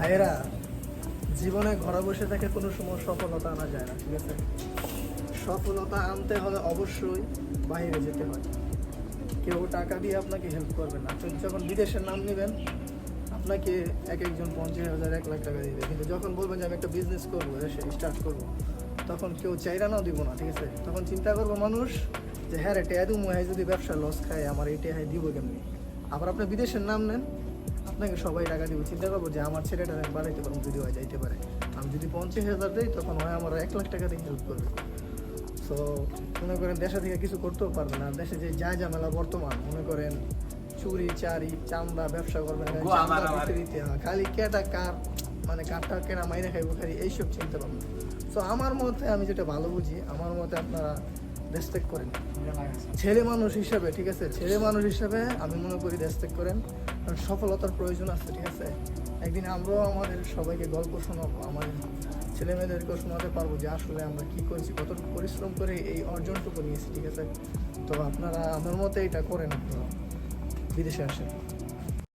ভাইয়েরা, জীবনে ঘরে বসে থেকে কোনো সময় সফলতা আনা যায় না, ঠিক আছে? সফলতা আনতে হলে অবশ্যই বাইরে যেতে হয়। কেউ টাকা দিয়ে আপনাকে হেল্প করবে না। আপনি যখন বিদেশের নাম নেবেন, আপনাকে একজন 50,000 1 লাখ টাকা দিবে, কিন্তু যখন বলবেন যে আমি একটা বিজনেস করবো, দেশে স্টার্ট করবো, তখন কেউ চাইরা নাও দিব না, ঠিক আছে? তখন চিন্তা করবো মানুষ যে হ্যাঁ রে টেয়া দিমু, হ্যাঁ যদি ব্যবসা লস খায় আমার এই টেয়া দিব কেমনি। আবার আপনি বিদেশের নাম নেন, আপনাকে সবাই টাকা দিব, চিন্তা করবো যে আমার ছেলেটা আমি বাড়াইতে পারবো, যদি হয় যাইতে পারে। আমি যদি 50,000 দিই, তখন হয় আমার 1 লাখ টাকা দিয়ে হেল্প করবে। সো মনে করেন দেশে থেকে কিছু করতেও পারবে না। দেশে যে যা ঝামেলা বর্তমান, মনে করেন চুরি চারি চান্দা ব্যবসা করবেন, খালি কেটা কার মানে কারটা কেনা মাইনে খাইবো, খালি এইসব চিন্তা ভাবনা। সো আমার মতে, আমি যেটা ভালো বুঝি, আমার মতে আপনারা রেসপেক্ট করেন ছেলে মানুষ হিসাবে, ঠিক আছে? ছেলে মানুষ হিসাবে আমি মনে করি রেসপেক্ট করেন, কারণ সফলতার প্রয়োজন আছে, ঠিক আছে? একদিন আমরাও আমাদের সবাইকে গল্প শোনাবো, আমাদের ছেলে মেয়েদেরকেও শোনাতে পারবো যে আসলে আমরা কী করেছি, কতটুকু পরিশ্রম করে এই অর্জনটুকু নিয়েছি, ঠিক আছে? তো আপনারা আমার মতে এটা করেন, আপনারা বিদেশে আসেন।